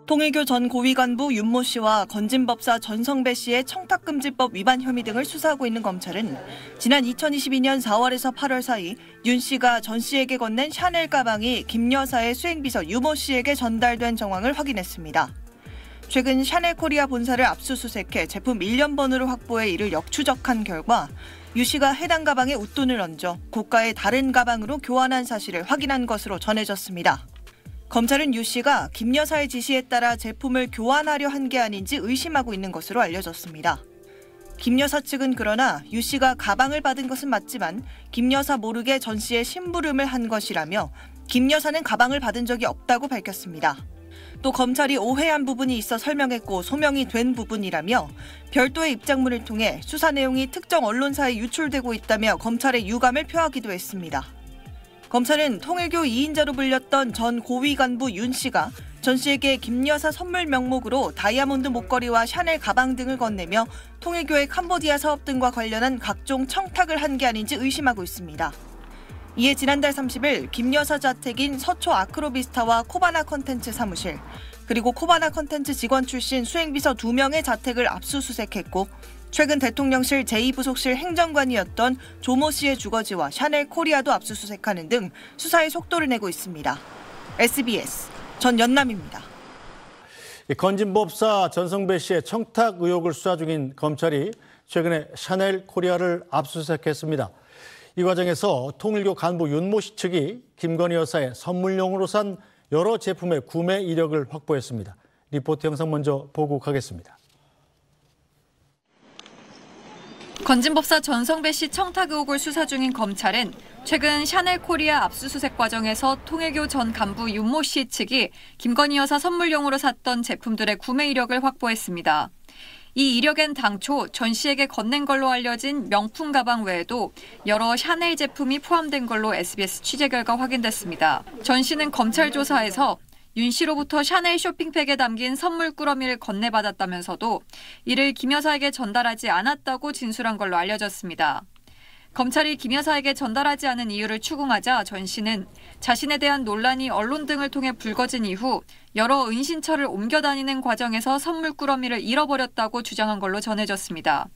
통일교 전 고위 간부 윤모 씨와 건진법사 전성배 씨의 청탁금지법 위반 혐의 등을 수사하고 있는 검찰은 지난 2022년 4월에서 8월 사이 윤 씨가 전 씨에게 건넨 샤넬 가방이 김 여사의 수행비서 유모 씨에게 전달된 정황을 확인했습니다. 최근 샤넬 코리아 본사를 압수수색해 제품 1년 번호를 확보해 이를 역추적한 결과 유 씨가 해당 가방에 웃돈을 얹어 고가의 다른 가방으로 교환한 사실을 확인한 것으로 전해졌습니다. 검찰은 유 씨가 김 여사의 지시에 따라 제품을 교환하려 한 게 아닌지 의심하고 있는 것으로 알려졌습니다. 김 여사 측은 그러나 유 씨가 가방을 받은 것은 맞지만 김 여사 모르게 전 씨의 심부름을 한 것이라며 김 여사는 가방을 받은 적이 없다고 밝혔습니다. 또 검찰이 오해한 부분이 있어 설명했고 소명이 된 부분이라며 별도의 입장문을 통해 수사 내용이 특정 언론사에 유출되고 있다며 검찰의 유감을 표하기도 했습니다. 검찰은 통일교 2인자로 불렸던 전 고위 간부 윤 씨가 전 씨에게 김 여사 선물 명목으로 다이아몬드 목걸이와 샤넬 가방 등을 건네며 통일교의 캄보디아 사업 등과 관련한 각종 청탁을 한 게 아닌지 의심하고 있습니다. 이에 지난달 30일 김 여사 자택인 서초 아크로비스타와 코바나 컨텐츠 사무실, 그리고 코바나 컨텐츠 직원 출신 수행비서 2명의 자택을 압수수색했고 최근 대통령실 제2부속실 행정관이었던 조모 씨의 주거지와 샤넬 코리아도 압수수색하는 등 수사에 속도를 내고 있습니다. SBS 전연남입니다. 건진법사 전성배 씨의 청탁 의혹을 수사 중인 검찰이 최근에 샤넬 코리아를 압수수색했습니다. 이 과정에서 통일교 간부 윤모 씨 측이 김건희 여사의 선물용으로 산 여러 제품의 구매 이력을 확보했습니다. 리포트 영상 먼저 보고 가겠습니다. 건진법사 전성배 씨 청탁 의혹을 수사 중인 검찰은 최근 샤넬 코리아 압수수색 과정에서 통일교 전 간부 윤모 씨 측이 김건희 여사 선물용으로 샀던 제품들의 구매 이력을 확보했습니다. 이 이력엔 당초 전 씨에게 건넨 걸로 알려진 명품 가방 외에도 여러 샤넬 제품이 포함된 걸로 SBS 취재 결과 확인됐습니다. 전 씨는 검찰 조사에서 윤 씨로부터 샤넬 쇼핑백에 담긴 선물 꾸러미를 건네받았다면서도 이를 김 여사에게 전달하지 않았다고 진술한 걸로 알려졌습니다. 검찰이 김 여사에게 전달하지 않은 이유를 추궁하자 전 씨는 자신에 대한 논란이 언론 등을 통해 불거진 이후 여러 은신처를 옮겨 다니는 과정에서 선물 꾸러미를 잃어버렸다고 주장한 걸로 전해졌습니다.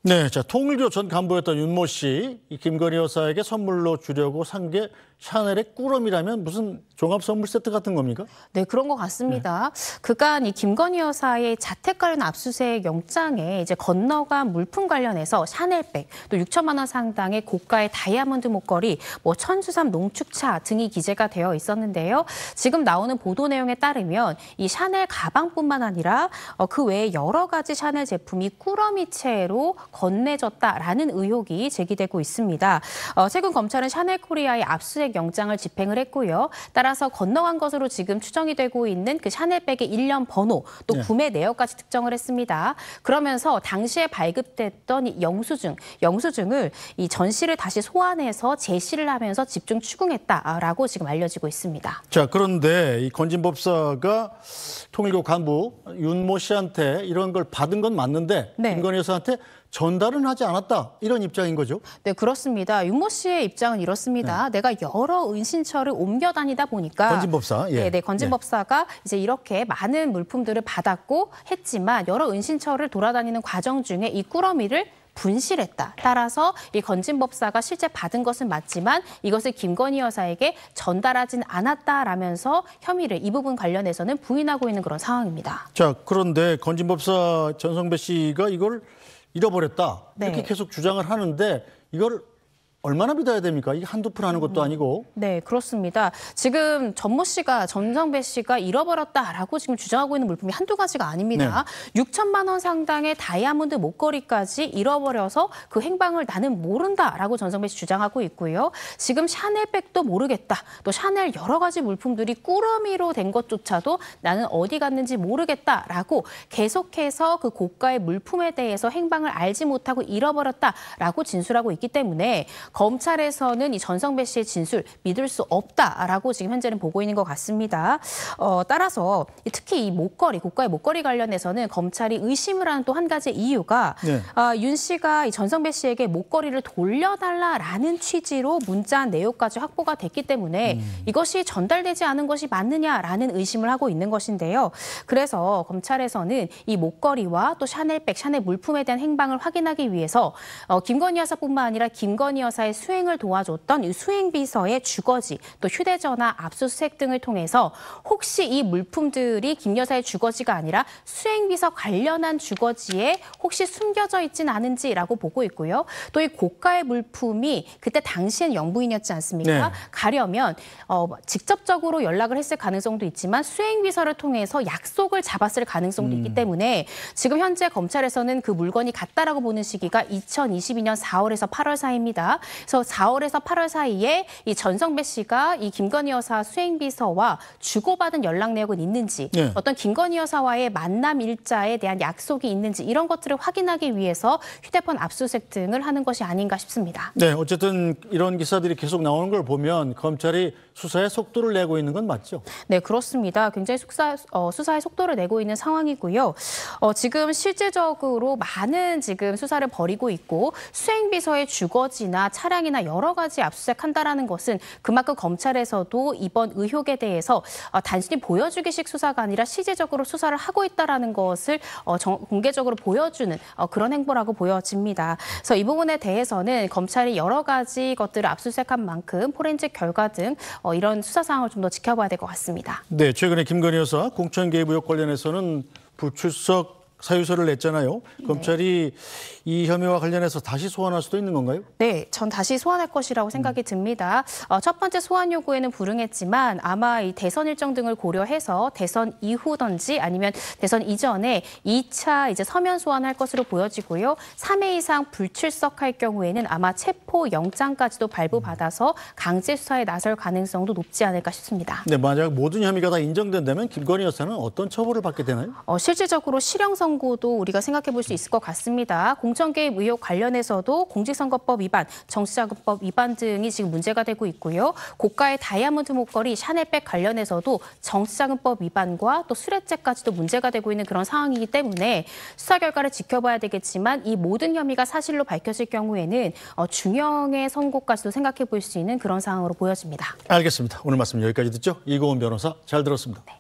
네, 통일교 전 간부였던 윤모 씨, 김건희 여사에게 선물로 주려고 산 게 샤넬의 꾸러미라면 무슨 종합 선물 세트 같은 겁니까? 네, 그런 것 같습니다. 그간 이 김건희 여사의 자택 관련 압수수색 영장에 이제 건너간 물품 관련해서 샤넬백, 또 6천만 원 상당의 고가의 다이아몬드 목걸이, 천수삼 농축차 등이 기재가 되어 있었는데요. 지금 나오는 보도 내용에 따르면 이 샤넬 가방뿐만 아니라 그 외에 여러 가지 샤넬 제품이 꾸러미채로 건네졌다라는 의혹이 제기되고 있습니다. 최근 검찰은 샤넬 코리아의 압수수색 영장을 집행을 했고요. 따라서 건너간 것으로 지금 추정이 되고 있는 그 샤넬백의 일련 번호, 또 구매 내역까지 특정을 했습니다. 그러면서 당시에 발급됐던 이 영수증을 이 전 씨를 다시 소환해서 제시를 하면서 집중 추궁했다라고 지금 알려지고 있습니다. 자, 그런데 이 건진법사가 통일교 간부 윤모 씨한테 이런 걸 받은 건 맞는데 김건희 여사한테 전달은 하지 않았다, 이런 입장인 거죠? 네, 그렇습니다. 윤모 씨의 입장은 이렇습니다. 내가 여러 은신처를 옮겨 다니다 보니까 건진법사, 건진법사가 이제 이렇게 많은 물품들을 받았고 했지만 여러 은신처를 돌아다니는 과정 중에 이 꾸러미를 분실했다. 따라서 이 건진법사가 실제 받은 것은 맞지만 이것을 김건희 여사에게 전달하진 않았다라면서 혐의를 이 부분 관련해서는 부인하고 있는 그런 상황입니다. 자, 그런데 건진법사 전성배 씨가 이걸 잃어버렸다, 이렇게 계속 주장을 하는데 이걸 얼마나 믿어야 됩니까? 이게 한두 푼 하는 것도 아니고. 네, 그렇습니다. 지금 전성배 씨가 잃어버렸다라고 지금 주장하고 있는 물품이 한두 가지가 아닙니다. 6천만 원 상당의 다이아몬드 목걸이까지 잃어버려서 그 행방을 나는 모른다라고 전성배 씨 주장하고 있고요. 지금 샤넬백도 모르겠다. 또 샤넬 여러 가지 물품들이 꾸러미로 된 것조차도 나는 어디 갔는지 모르겠다라고 계속해서 그 고가의 물품에 대해서 행방을 알지 못하고 잃어버렸다라고 진술하고 있기 때문에 검찰에서는 이 전성배 씨의 진술 믿을 수 없다라고 지금 현재는 보고 있는 것 같습니다. 따라서 특히 이 목걸이, 고가의 목걸이 관련해서는 검찰이 의심을 하는 또 한 가지 이유가 윤 씨가 이 전성배 씨에게 목걸이를 돌려달라라는 취지로 문자 내용까지 확보가 됐기 때문에 이것이 전달되지 않은 것이 맞느냐라는 의심을 하고 있는 것인데요. 그래서 검찰에서는 이 목걸이와 또 샤넬백, 샤넬 물품에 대한 행방을 확인하기 위해서 김건희 여사뿐만 아니라 김건희 여사의 수행을 도와줬던 이 수행비서의 주거지, 또 휴대전화 압수수색 등을 통해서 혹시 이 물품들이 김 여사의 주거지가 아니라 수행비서 관련한 주거지에 혹시 숨겨져 있진 않은지라고 보고 있고요. 또 이 고가의 물품이 그때 당시엔 영부인이었지 않습니까? 네. 가려면 직접적으로 연락을 했을 가능성도 있지만 수행비서를 통해서 약속을 잡았을 가능성도 있기 때문에 지금 현재 검찰에서는 그 물건이 같다라고 보는 시기가 2022년 4월에서 8월 사이입니다. 그래서 4월에서 8월 사이에 이 전성배 씨가 이 김건희 여사 수행비서와 주고받은 연락 내역은 있는지, 어떤 김건희 여사와의 만남 일자에 대한 약속이 있는지 이런 것들을 확인하기 위해서 휴대폰 압수수색 등을 하는 것이 아닌가 싶습니다. 네, 어쨌든 이런 기사들이 계속 나오는 걸 보면 검찰이 수사에 속도를 내고 있는 건 맞죠? 네, 그렇습니다. 굉장히 수사의 속도를 내고 있는 상황이고요. 지금 실질적으로 많은 지금 수사를 벌이고 있고 수행비서의 주거지나 차량이나 여러 가지 압수수색한다라는 것은 그만큼 검찰에서도 이번 의혹에 대해서 단순히 보여주기식 수사가 아니라 실질적으로 수사를 하고 있다라는 것을 공개적으로 보여주는 그런 행보라고 보여집니다. 그래서 이 부분에 대해서는 검찰이 여러 가지 것들을 압수수색한 만큼 포렌식 결과 등 이런 수사 상황을 좀 더 지켜봐야 될 것 같습니다. 네, 최근에 김건희 여사 공천 개입 의혹 관련해서는 불출석 사유서를 냈잖아요. 검찰이 이 혐의와 관련해서 다시 소환할 수도 있는 건가요? 네, 전 다시 소환할 것이라고 생각이 듭니다. 첫 번째 소환 요구에는 불응했지만 아마 이 대선 일정 등을 고려해서 대선 이후든지 아니면 대선 이전에 2차 이제 서면 소환할 것으로 보여지고요. 3회 이상 불출석할 경우에는 아마 체포 영장까지도 발부받아서 강제 수사에 나설 가능성도 높지 않을까 싶습니다. 네, 만약 모든 혐의가 다 인정된다면 김건희 여사는 어떤 처벌을 받게 되나요? 실질적으로 실형 선고도 우리가 생각해 볼 수 있을 것 같습니다. 공천 개입 의혹 관련해서도 공직선거법 위반, 정치자금법 위반 등이 지금 문제가 되고 있고요. 고가의 다이아몬드 목걸이, 샤넬백 관련해서도 정치자금법 위반과 또 수뢰죄까지도 문제가 되고 있는 그런 상황이기 때문에 수사 결과를 지켜봐야 되겠지만 이 모든 혐의가 사실로 밝혀질 경우에는 중형의 선고까지도 생각해 볼 수 있는 그런 상황으로 보여집니다. 알겠습니다. 오늘 말씀 여기까지 듣죠. 이고은 변호사 잘 들었습니다. 네.